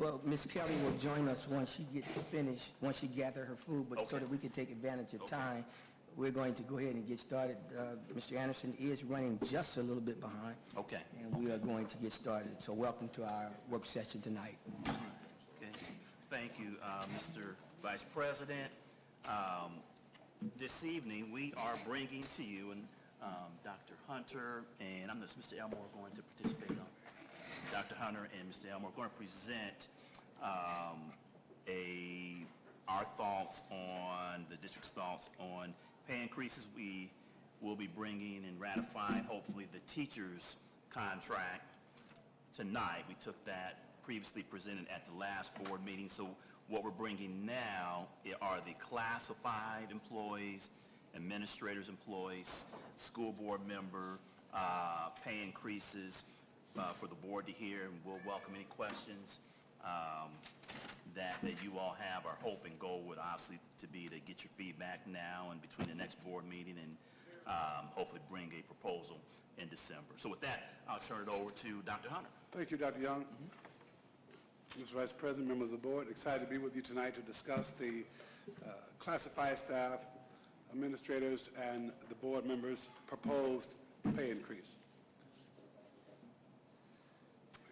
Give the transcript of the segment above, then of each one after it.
Well, Ms. Kelly will join us once she gets finished, once she gathers her food, but so that we can take advantage of time, we're going to go ahead and get started. Mr. Anderson is running just a little bit behind. Okay. And we are going to get started. So welcome to our work session tonight. Okay. Thank you, Mr. Vice President. This evening, we are bringing to you, and Dr. Hunter, and I'm Mr. Elmore going to participate on. Dr. Hunter and Mr. Elmore are going to present our thoughts on, the district's thoughts on pay increases. We will be bringing and ratifying, hopefully, the teacher's contract tonight. We took that previously presented at the last board meeting. So what we're bringing now are the classified employees, administrators, employees, school board member pay increases for the board to hear, and we'll welcome any questions that you all have. Our hope and goal would obviously to be to get your feedback now and between the next board meeting and hopefully bring a proposal in December. So with that, I'll turn it over to Dr. Hunter. Thank you, Dr. Young. Mr. Vice President, members of the board, excited to be with you tonight to discuss the classified staff, administrators, and the board members' proposed pay increase.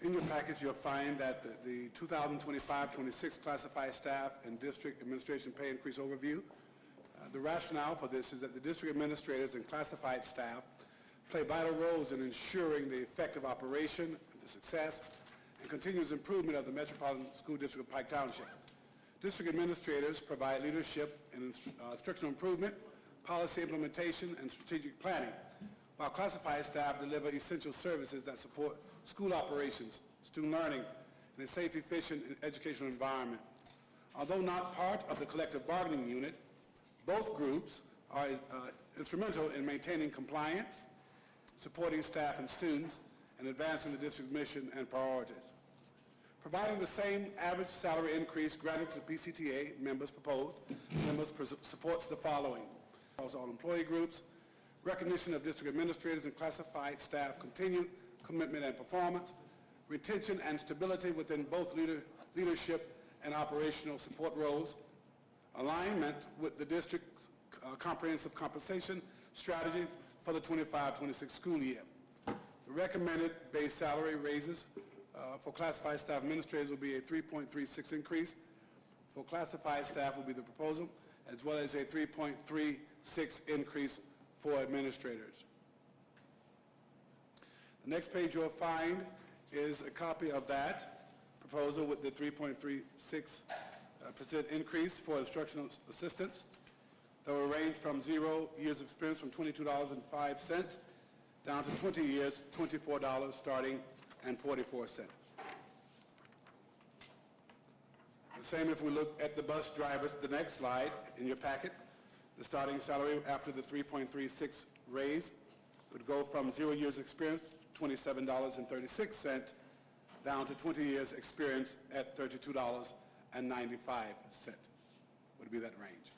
In your package, you'll find that the 2025-26 classified staff and district administration pay increase overview. The rationale for this is that the district administrators and classified staff play vital roles in ensuring the effective operation, the success, and continuous improvement of the Metropolitan School District of Pike Township. District administrators provide leadership and instructional improvement, policy implementation, and strategic planning, while classified staff deliver essential services that support school operations, student learning, and a safe, efficient educational environment. Although not part of the collective bargaining unit, both groups are instrumental in maintaining compliance, supporting staff and students, and advancing the district's mission and priorities. Providing the same average salary increase granted to PCTA members supports the following. Also, all employee groups, recognition of district administrators and classified staff continued commitment and performance, retention and stability within both leadership and operational support roles, alignment with the district's comprehensive compensation strategy for the 25-26 school year. The recommended base salary raises for classified staff administrators will be a 3.36 increase. For classified staff will be the proposal, as well as a 3.36 increase for administrators. The next page you'll find is a copy of that proposal with the 3.36% increase for instructional assistants that will range from 0 years of experience from $22.05 down to 20 years, $24 starting and 44 cents. The same if we look at the bus drivers, the next slide in your packet. The starting salary after the 3.36 raise would go from 0 years experience, $27.36, down to 20 years experience at $32.95 would be that range.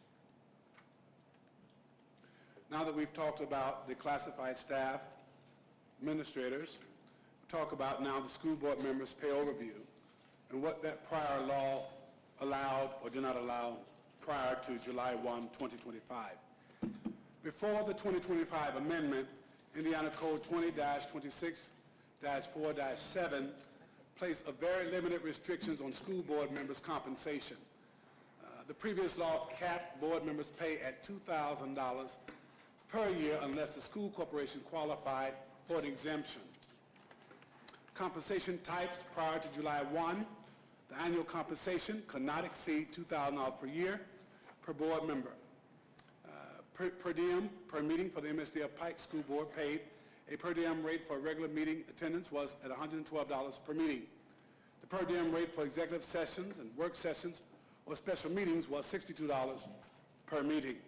Now that we've talked about the classified staff, administrators, we'll talk about now the school board members' pay overview and what that prior law allowed or did not allow prior to July 1, 2025. Before the 2025 amendment, Indiana Code 20-26-4-7 placed a very limited restrictions on school board members' compensation. The previous law capped board members' pay at $2,000 per year unless the school corporation qualified for an exemption. Compensation types prior to July 1, the annual compensation could not exceed $2,000 per year per board member. Per diem per meeting for the MSD of Pike School Board paid a per diem rate for regular meeting attendance was at $112 per meeting. The per diem rate for executive sessions and work sessions or special meetings was $62 per meeting.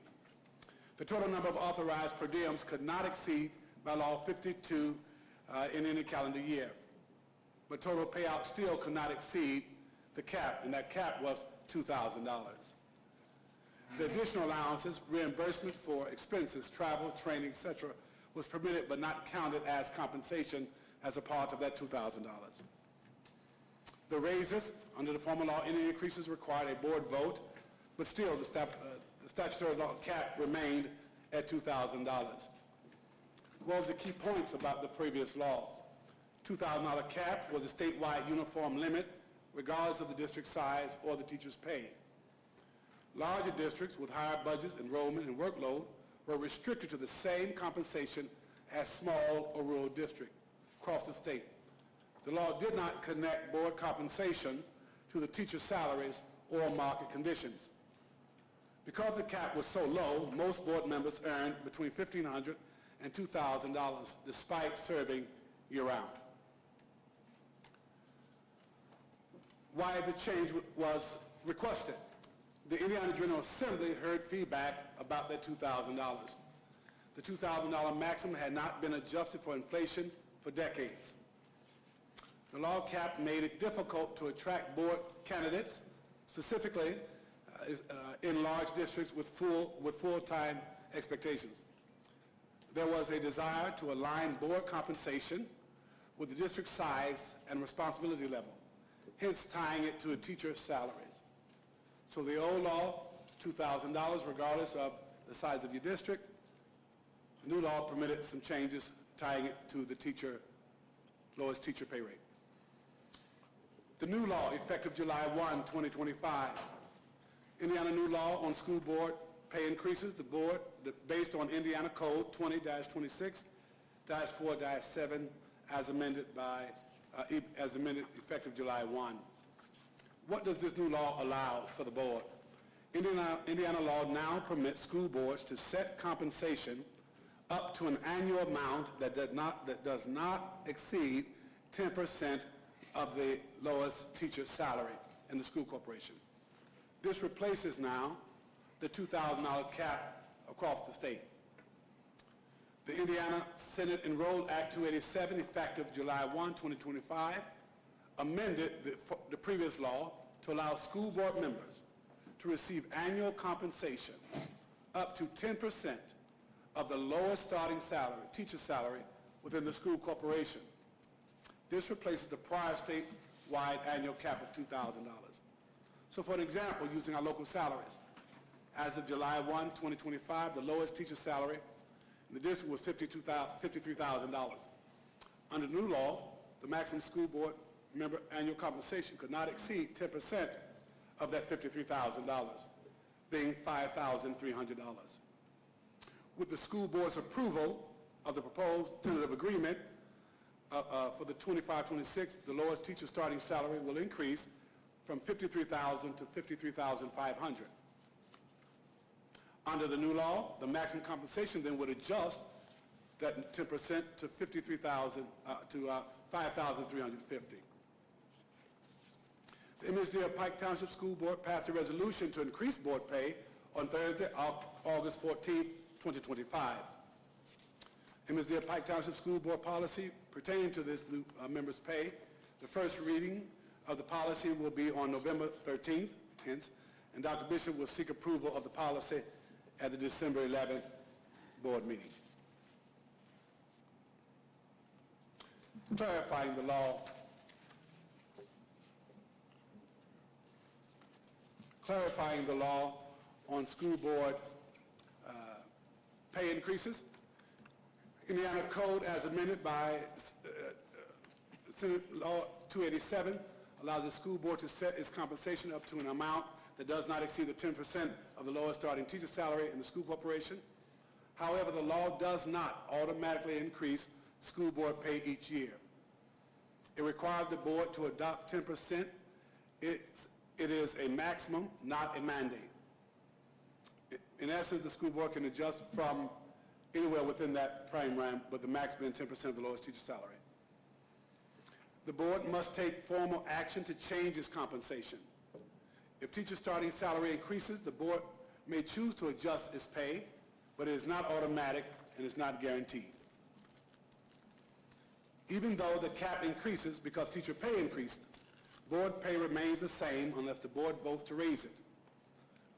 The total number of authorized per diems could not exceed by law 52 in any calendar year. But total payout still could not exceed the cap, and that cap was $2,000. The additional allowances, reimbursement for expenses, travel, training, etc., was permitted but not counted as compensation as a part of that $2,000. The raises under the former law, any increases required a board vote, but still the statutory law cap remained at $2,000. What were the key points about the previous law? $2,000 cap was a statewide uniform limit regardless of the district size or the teacher's pay. Larger districts with higher budgets, enrollment, and workload were restricted to the same compensation as small or rural districts across the state. The law did not connect board compensation to the teacher's salaries or market conditions. Because the cap was so low, most board members earned between $1,500 and $2,000 despite serving year-round. Why the change was requested? The Indiana General Assembly heard feedback about that $2,000. The $2,000 maximum had not been adjusted for inflation for decades. The law cap made it difficult to attract board candidates, specifically in large districts with full-time expectations. There was a desire to align board compensation with the district size and responsibility level, hence tying it to a teacher's salaries. So the old law, $2,000 regardless of the size of your district. The new law permitted some changes tying it to the lowest teacher pay rate. The new law, effective July 1, 2025. Indiana new law on school board pay increases. The board, based on Indiana Code 20-26-4-7, as amended effective July 1. What does this new law allow for the board? Indiana law now permits school boards to set compensation up to an annual amount that does not exceed 10% of the lowest teacher's salary in the school corporation. This replaces now the $2,000 cap across the state. The Indiana Senate Enrolled Act 287, effective July 1, 2025, amended the previous law to allow school board members to receive annual compensation up to 10% of the lowest starting salary, teacher's salary, within the school corporation. This replaces the prior statewide annual cap of $2,000. So for an example, using our local salaries, as of July 1, 2025, the lowest teacher salary in the district was $53,000. Under the new law, the maximum school board member annual compensation could not exceed 10% of that $53,000, being $5,300. With the school board's approval of the proposed tentative agreement for the 25-26, the lowest teacher starting salary will increase from $53,000 to $53,500. Under the new law, the maximum compensation then would adjust that 10% to $53,000 to $5,350. The MSD of Pike Township School Board passed a resolution to increase board pay on Thursday, August 14, 2025. MSD of Pike Township School Board policy pertaining to this members' pay. The first reading of the policy will be on November 13th, hence, and Dr. Bishop will seek approval of the policy at the December 11th board meeting. Clarifying the law. Clarifying the law on school board pay increases. Indiana Code, as amended by Senate Law 287, allows the school board to set its compensation up to an amount that does not exceed the 10% of the lowest starting teacher salary in the school corporation. However, the law does not automatically increase school board pay each year. It requires the board to adopt 10%. It is a maximum, not a mandate. In essence, the school board can adjust from anywhere within that frame rate, but the max being 10% of the lowest teacher salary. The board must take formal action to change its compensation. If teacher starting salary increases, the board may choose to adjust its pay, but it is not automatic and is not guaranteed. Even though the cap increases because teacher pay increased, board pay remains the same unless the board votes to raise it.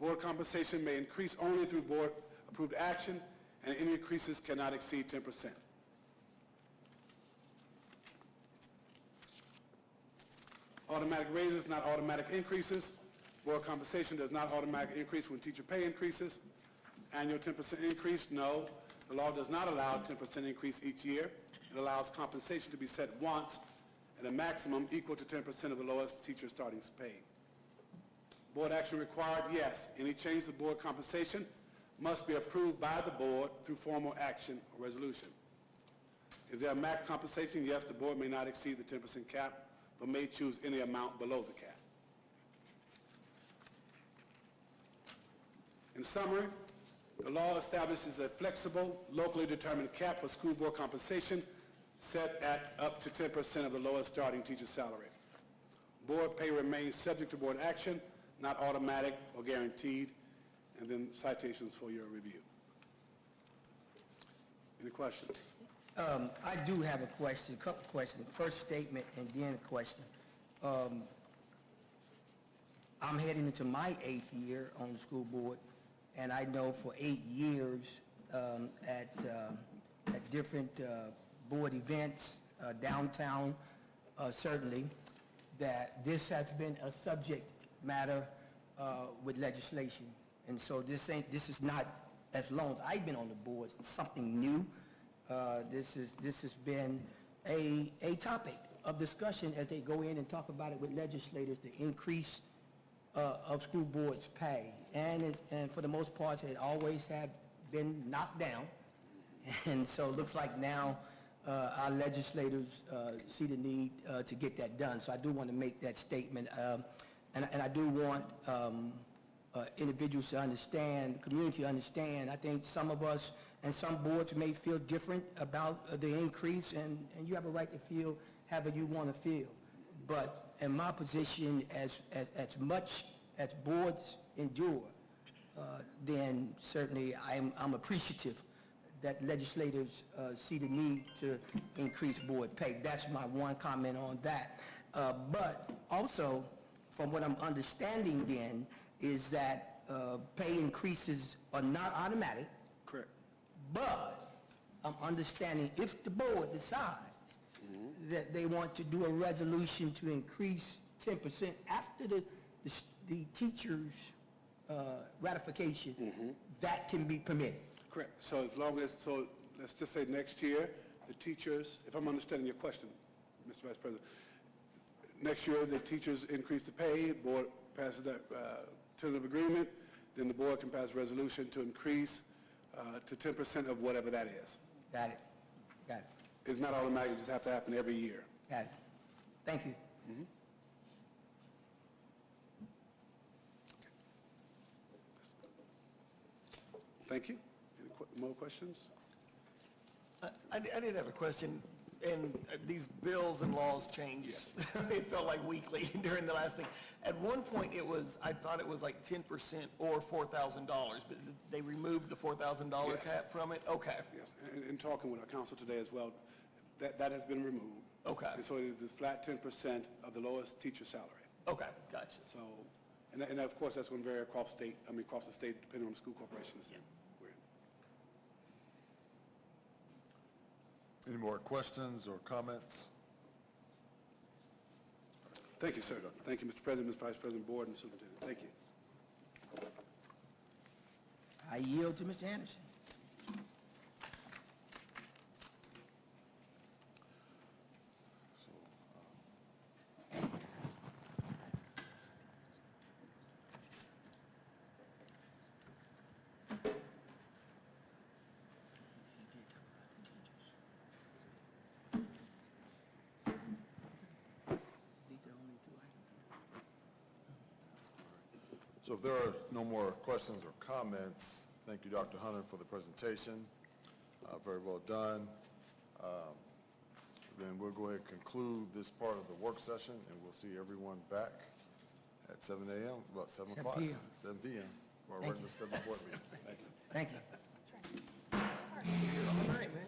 Board compensation may increase only through board-approved action, and any increases cannot exceed 10%. Automatic raises, not automatic increases. Board compensation does not automatically increase when teacher pay increases. Annual 10% increase, no. The law does not allow 10% increase each year. It allows compensation to be set once at a maximum equal to 10% of the lowest teacher starting pay. Board action required, yes. Any change to board compensation must be approved by the board through formal action or resolution. If there are max compensation, yes, the board may not exceed the 10% cap, but may choose any amount below the cap. In summary, the law establishes a flexible, locally determined cap for school board compensation set at up to 10% of the lowest starting teacher's salary. Board pay remains subject to board action, not automatic or guaranteed, and then citations for your review. Any questions? I do have a question, a couple of questions. First statement and then a question. I'm heading into my 8th year on the school board, and I know for 8 years at different board events, downtown certainly, that this has been a subject matter with legislation. And so this is not, as long as I've been on the board, something new. This has been a topic of discussion as they go in and talk about it with legislators, the increase of school boards' pay. And for the most part, it always have been knocked down. And so it looks like now our legislators see the need to get that done. So I do want to make that statement. And I do want individuals to understand, the community to understand. I think some of us and some boards may feel different about the increase, and you have a right to feel however you want to feel. But in my position, as much as boards endure, then certainly I'm appreciative that legislators see the need to increase board pay. That's my one comment on that. But also, from what I'm understanding then, is that pay increases are not automatic. Correct. But I'm understanding if the board decides that they want to do a resolution to increase 10% after the teacher's ratification, that can be permitted. Correct. So as long as, so let's just say next year, the teachers, if I'm understanding your question, Mr. Vice President, next year the teachers increase the pay, board passes that tentative agreement, then the board can pass a resolution to increase to 10% of whatever that is. Got it. Got it. It's not automatic, it just have to happen every year. Got it. Thank you. Thank you. Any more questions? I did have a question, and these bills and laws change. Yes. It felt like weekly during the last thing. At one point, I thought it was like 10% or $4,000, but they removed the $4,000 Yes. cap from it? Okay. Yes, and in talking with our council today as well, that has been removed. Okay. And so it is this flat 10% of the lowest teacher salary. Okay, gotcha. So, and of course, that's going to vary across the state, depending on the school corporation we're in. Any more questions or comments? Thank you, sir. Thank you, Mr. President, Mr. Vice President, Board, and Superintendent. Thank you. I yield to Mr. Anderson. So if there are no more questions or comments, thank you, Dr. Hunter, for the presentation. Very well done. Then we'll go ahead and conclude this part of the work session, and we'll see everyone back at 7 a.m., about 7 o'clock. 7 p.m. 7 p.m. for our Thank regular scheduled board meeting. Thank you. Thank you. All right, man.